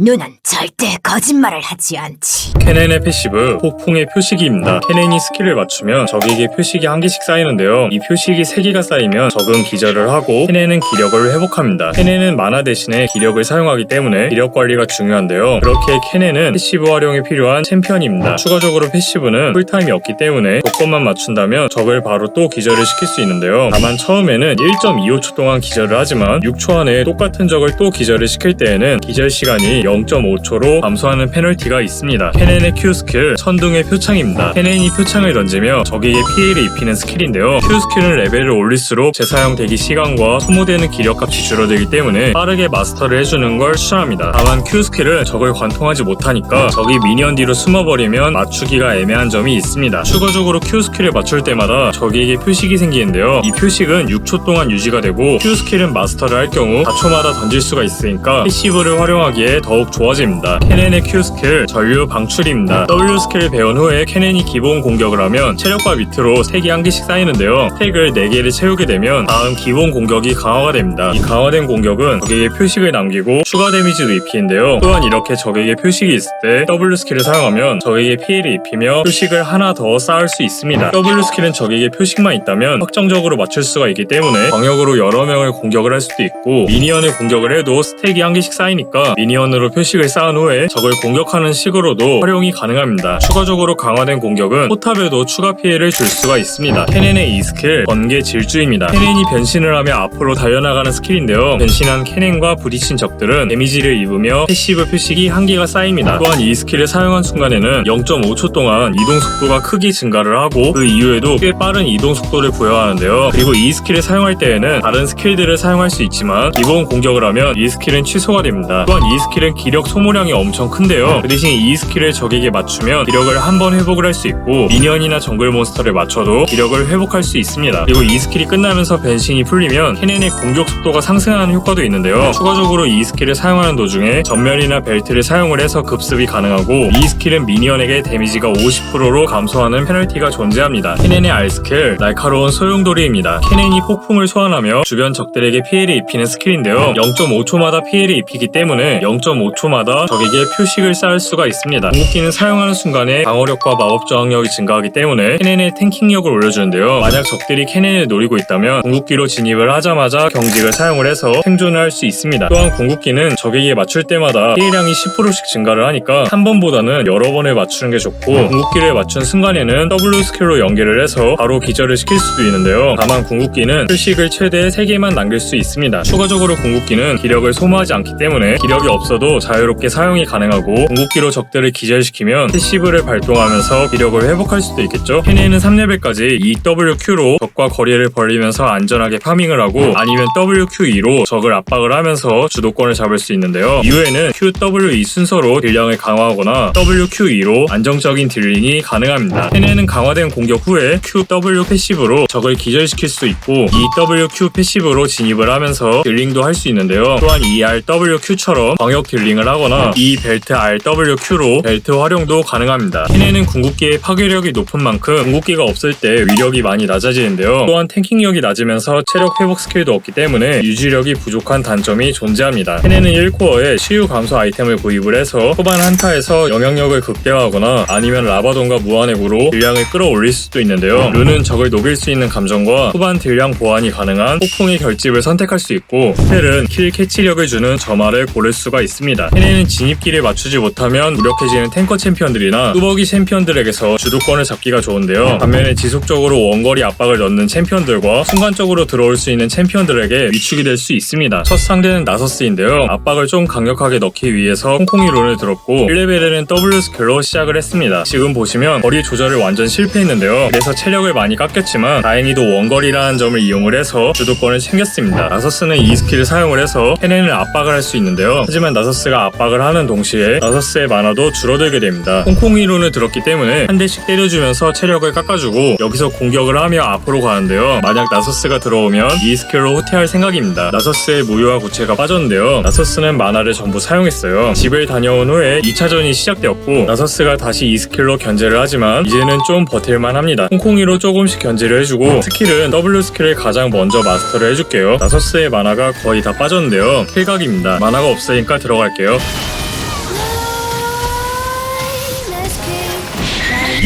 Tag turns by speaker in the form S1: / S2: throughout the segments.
S1: 누난 절대 거짓말을 하지 않지.
S2: 케넨의 패시브 폭풍의 표식이입니다. 케넨이 스킬을 맞추면 적에게 표식이 1개씩 쌓이는데요. 이 표식이 3개가 쌓이면 적은 기절을 하고 케넨은 기력을 회복합니다. 케넨은 마나 대신에 기력을 사용하기 때문에 기력 관리가 중요한데요. 그렇게 케넨은 패시브 활용이 필요한 챔피언입니다. 추가적으로 패시브는 쿨타임이 없기 때문에 조건만 맞춘다면 적을 바로 또 기절을 시킬 수 있는데요. 다만 처음에는 1.25초 동안 기절을 하지만 6초 안에 똑같은 적을 또 기절을 시킬 때에는 기절 시간이 0.5초로 감소하는 페널티가 있습니다. 케넨의 Q 스킬 천둥의 표창입니다. 케넨이 표창을 던지며 적에게 피해를 입히는 스킬인데요. Q 스킬은 레벨을 올릴수록 재사용 대기 시간과 소모되는 기력값이 줄어들기 때문에 빠르게 마스터를 해주는 걸 추천합니다. 다만 Q 스킬은 적을 관통하지 못하니까 적이 미니언 뒤로 숨어버리면 맞추기가 애매한 점이 있습니다. 추가적으로 Q 스킬을 맞출 때마다 적에게 표식이 생기는데요. 이 표식은 6초 동안 유지가 되고 Q 스킬은 마스터를 할 경우 4초마다 던질 수가 있으니까 패시브를 활용하기에 더욱 좋아집니다. 케넨의 Q 스킬 전류 방출입니다. W 스킬을 배운 후에 케넨이 기본 공격을 하면 체력바 밑으로 스택이 1개씩 쌓이는데요. 스택을 4개를 채우게 되면 다음 기본 공격이 강화가 됩니다. 이 강화된 공격은 적에게 표식을 남기고 추가 데미지도 입히는데요. 또한 이렇게 적에게 표식이 있을 때 W 스킬을 사용하면 적에게 피해를 입히며 표식을 하나 더 쌓을 수 있습니다. W 스킬은 적에게 표식만 있다면 확정적으로 맞출 수가 있기 때문에 광역으로 여러 명을 공격을 할 수도 있고 미니언을 공격을 해도 스택이 1개씩 쌓이니까 미니언으로 표식을 쌓은 후에 적을 공격하는 식으로도 활용이 가능합니다. 추가적으로 강화된 공격은 포탑에도 추가 피해를 줄 수가 있습니다. 케넨의 이 스킬 번개 질주입니다. 케넨이 변신을 하며 앞으로 달려나가는 스킬인데요. 변신한 케넨과 부딪힌 적들은 데미지를 입으며 패시브 표식이 1개가 쌓입니다. 또한 이 스킬을 사용한 순간에는 0.5초 동안 이동 속도가 크게 증가를 하고 그 이후에도 꽤 빠른 이동 속도를 부여하는데요. 그리고 이 스킬을 사용할 때에는 다른 스킬들을 사용할 수 있지만 기본 공격을 하면 이 스킬은 취소가 됩니다. 또한 이 스킬은 기력 소모량이 엄청 큰데요. 그 대신 이 스킬을 적에게 맞추면 기력을 한 번 회복을 할 수 있고 미니언이나 정글 몬스터를 맞춰도 기력을 회복할 수 있습니다. 그리고 이 스킬이 끝나면서 변신이 풀리면 케넨의 공격 속도가 상승하는 효과도 있는데요. 추가적으로 이 스킬을 사용하는 도중에 전멸이나 벨트를 사용을 해서 급습이 가능하고 이 스킬은 미니언에게 데미지가 50%로 감소하는 페널티가 존재합니다. 케넨의 R 스킬 날카로운 소용돌이입니다. 케넨이 폭풍을 소환하며 주변 적들에게 피해를 입히는 스킬인데요. 0.5초마다 피해를 입히기 때문에 0.5초마다 적에게 표식을 쌓을 수가 있습니다. 궁극기는 사용하는 순간에 방어력과 마법 저항력이 증가하기 때문에 케넨의 탱킹력을 올려주는데요. 만약 적들이 케넨을 노리고 있다면 궁극기로 진입을 하자마자 경직을 사용을 해서 생존을 할 수 있습니다. 또한 궁극기는 적에게 맞출 때마다 피해량이 10%씩 증가를 하니까 한 번보다는 여러 번을 맞추는 게 좋고 궁극기를 맞춘 순간에는 W 스킬로 연계를 해서 바로 기절을 시킬 수도 있는데요. 다만 궁극기는 표식을 최대 3개만 남길 수 있습니다. 추가적으로 궁극기는 기력을 소모하지 않기 때문에 기력이 없어도 자유롭게 사용이 가능하고 궁극기로 적들을 기절시키면 패시브를 발동하면서 기력을 회복할 수도 있겠죠. 케넨은 3레벨까지 EWQ로 적과 거리를 벌리면서 안전하게 파밍을 하고 아니면 WQ2로 적을 압박을 하면서 주도권을 잡을 수 있는데요. 이후에는 QWE 순서로 딜량을 강화하거나 WQ2로 안정적인 딜링이 가능합니다. 케넨은 강화된 공격 후에 QW 패시브로 적을 기절시킬 수 있고 EWQ 패시브로 진입을 하면서 딜링도 할 수 있는데요. 또한 ERWQ처럼 광역 딜링을 하거나 이 벨트 RWQ로 벨트 활용도 가능합니다. 케넨은 궁극기의 파괴력이 높은 만큼 궁극기가 없을 때 위력이 많이 낮아지는데요. 또한 탱킹력이 낮으면서 체력 회복 스킬도 없기 때문에 유지력이 부족한 단점이 존재합니다. 케넨은 1코어에 치유 감소 아이템을 구입을 해서 후반 한타에서 영향력을 극대화하거나 아니면 라바돈과 무한액으로 딜량을 끌어올릴 수도 있는데요. 르는 적을 녹일 수 있는 감정과 후반 딜량 보완이 가능한 폭풍의 결집을 선택할 수 있고 스텔은 킬 캐치력을 주는 점화를 고를 수가 있습니다. 케넨은 진입기를 맞추지 못하면 무력해지는 탱커 챔피언들이나 뚜벅이 챔피언들에게서 주도권을 잡기가 좋은데요. 반면에 지속적으로 원거리 압박을 넣는 챔피언들과 순간적으로 들어올 수 있는 챔피언들에게 위축이 될 수 있습니다. 첫 상대는 나서스인데요. 압박을 좀 강력하게 넣기 위해서 콩콩이 룬을 들었고 1레벨에는 W 스킬로 시작을 했습니다. 지금 보시면 거리 조절을 완전 실패했는데요. 그래서 체력을 많이 깎였지만 다행히도 원거리라는 점을 이용을 해서 주도권을 챙겼습니다. 나서스는 이 스킬을 사용을 해서 케넨을 압박을 할 수 있는데요. 하지만 나서스가 압박을 하는 동시에 나서스의 만화도 줄어들게 됩니다. 콩콩이 룬을 들었기 때문에 한 대씩 때려주면서 체력을 깎아주고 여기서 공격을 하며 앞으로 가는데요. 만약 나서스가 들어오면 이 스킬로 후퇴할 생각입니다. 나서스의 무효화 구체가 빠졌는데요. 나서스는 만화를 전부 사용했어요. 집을 다녀온 후에 2차전이 시작되었고 나서스가 다시 이 스킬로 견제를 하지만 이제는 좀 버틸만 합니다. 콩콩이로 조금씩 견제를 해주고 스킬은 W 스킬을 가장 먼저 마스터를 해줄게요. 나서스의 만화가 거의 다 빠졌는데요. 킬각입니다. 만화가 없으니까 들어갈게요.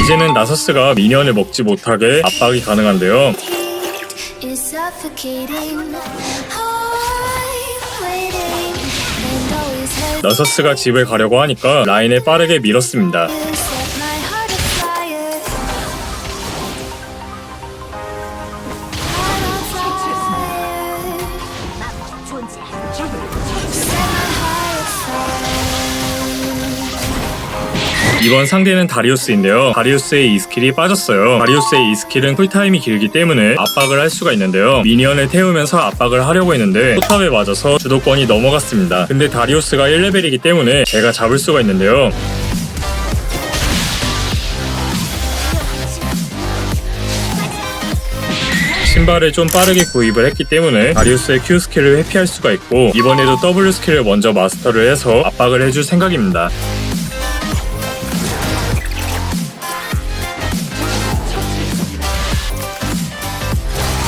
S2: 이제는 나서스가 미니언을 먹지 못하게 압박이 가능한데요.
S3: is suffocating. I'm waiting and always hesitate.
S2: 나서스가 집을 가려고 하니까 라인을 빠르게 밀었습니다.
S3: Set my heart afire. Heart on fire. Set my heart afire.
S2: 이번 상대는 다리우스인데요. 다리우스의 이 스킬이 빠졌어요. 다리우스의 이 스킬은 쿨타임이 길기 때문에 압박을 할 수가 있는데요. 미니언을 태우면서 압박을 하려고 했는데 포탑에 맞아서 주도권이 넘어갔습니다. 근데 다리우스가 1레벨이기 때문에 제가 잡을 수가 있는데요. 신발을 좀 빠르게 구입을 했기 때문에 다리우스의 Q 스킬을 회피할 수가 있고, 이번에도 W 스킬을 먼저 마스터를 해서 압박을 해줄 생각입니다.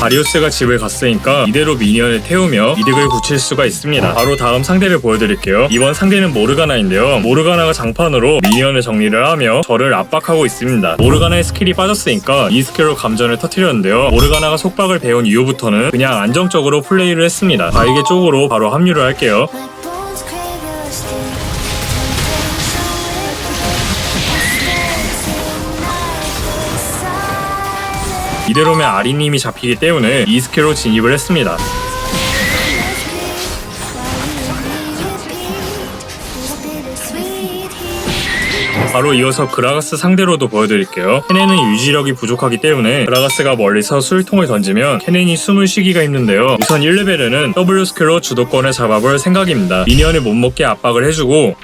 S2: 다리우스가 집을 갔으니까 이대로 미니언을 태우며 이득을 굳힐 수가 있습니다. 바로 다음 상대를 보여드릴게요. 이번 상대는 모르가나인데요. 모르가나가 장판으로 미니언을 정리를 하며 저를 압박하고 있습니다. 모르가나의 스킬이 빠졌으니까 이 스킬로 감전을 터뜨렸는데요. 모르가나가 속박을 배운 이후부터는 그냥 안정적으로 플레이를 했습니다. 바이게 쪽으로 바로 합류를 할게요.
S3: My bones crave your sting. Temptation with me. Silence.
S2: 이대로면 아리님이 잡히기 때문에 이 스킬로 진입을 했습니다. 바로 이어서 그라가스 상대로도 보여드릴게요. 케넨은 유지력이 부족하기 때문에 그라가스가 멀리서 수일통을 던지면 케넨이 숨을 쉬기가 힘든데요. 우선 1레벨에는 W 스킬로 주도권을 잡아볼 생각입니다. 미니언을 못 먹게 압박을 해주고,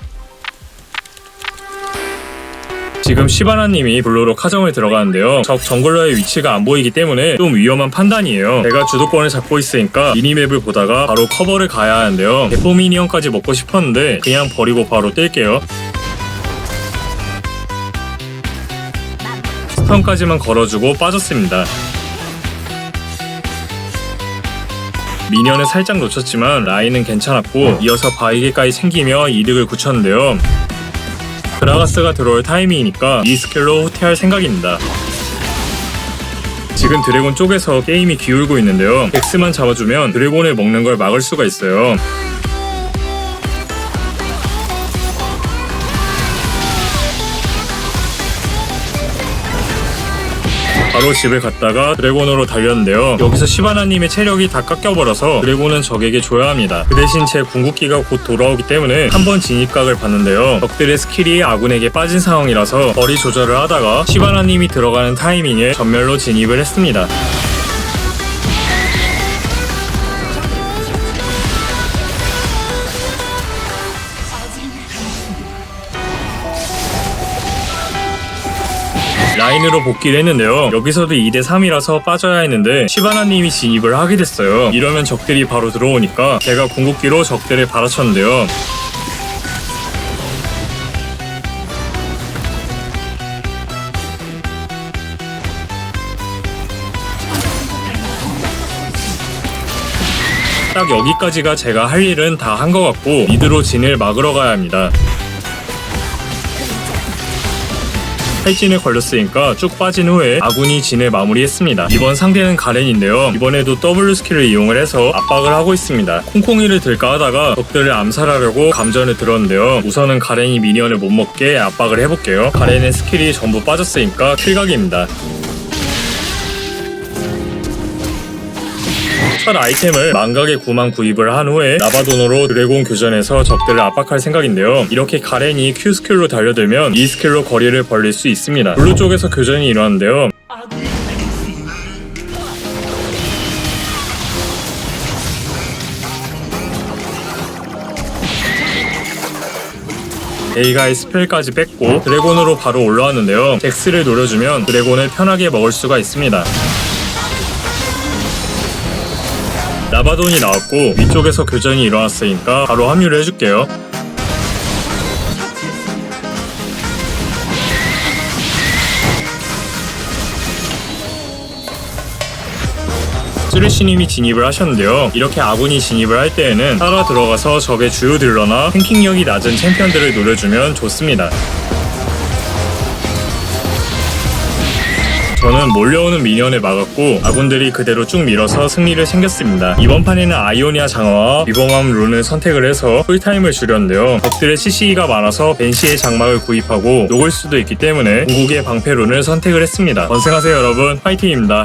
S2: 지금 시바나님이 블루로 카정을 들어가는데요. 적 정글러의 위치가 안 보이기 때문에 좀 위험한 판단이에요. 제가 주도권을 잡고 있으니까 미니맵을 보다가 바로 커버를 가야 하는데요. 대포 미니언까지 먹고 싶었는데 그냥 버리고 바로 뛸게요. 스턴까지만 걸어주고 빠졌습니다. 미니언을 살짝 놓쳤지만 라인은 괜찮았고, 이어서 바이게까지 챙기며 이득을 굳혔는데요. 그라가스가 들어올 타이밍이니까 이 스킬로 후퇴할 생각입니다. 지금 드래곤 쪽에서 게임이 기울고 있는데요. 엑스만 잡아주면 드래곤을 먹는 걸 막을 수가 있어요. 바로 집을 갔다가 드래곤으로 달렸는데요. 여기서 시바나님의 체력이 다 깎여버려서 드래곤은 적에게 줘야 합니다. 그 대신 제 궁극기가 곧 돌아오기 때문에 한번 진입각을 봤는데요. 적들의 스킬이 아군에게 빠진 상황이라서 거리 조절을 하다가 시바나님이 들어가는 타이밍에 전멸로 진입을 했습니다. 라인으로 복귀를 했는데요. 여기서도 2대3이라서 빠져야 했는데 시바나님이 진입을 하게 됐어요. 이러면 적들이 바로 들어오니까 제가 궁극기로 적들을 받아쳤는데요. 딱 여기까지가 제가 할 일은 다 한 것 같고, 미드로 진을 막으러 가야 합니다. 탈진에 걸렸으니까 쭉 빠진 후에 아군이 진을 마무리했습니다. 이번 상대는 가렌인데요. 이번에도 W 스킬을 이용을 해서 압박을 하고 있습니다. 콩콩이를 들까 하다가 적들을 암살하려고 감전을 들었는데요. 우선은 가렌이 미니언을 못 먹게 압박을 해볼게요. 가렌의 스킬이 전부 빠졌으니까 킬각입니다. 첫 아이템을 망각의 구만 구입을 한 후에 나바돈으로 드래곤 교전에서 적들을 압박할 생각인데요. 이렇게 가렌이 Q 스킬로 달려들면 이 스킬로 거리를 벌릴 수 있습니다. 블루 쪽에서 교전이 일어났는데요. 베이가의 스펠까지 뺐고 드래곤으로 바로 올라왔는데요. 잭스를 노려주면 드래곤을 편하게 먹을 수가 있습니다. 나바돈이 나왔고 위쪽에서 교전이 일어났으니까 바로 합류를 해줄게요. 쓰레쉬님이 진입을 하셨는데요. 이렇게 아군이 진입을 할 때에는 따라 들어가서 적의 주요 딜러나 탱킹력이 낮은 챔피언들을 노려주면 좋습니다. 저는 몰려오는 미니언을 막았고 아군들이 그대로 쭉 밀어서 승리를 챙겼습니다. 이번 판에는 아이오니아 장화와 위범함 룬을 선택을 해서 쿨타임을 줄였는데요. 적들의 CC가 많아서 벤시의 장막을 구입하고 녹을 수도 있기 때문에 궁극의 방패 룬을 선택을 했습니다. 건승하세요 여러분, 파이팅입니다.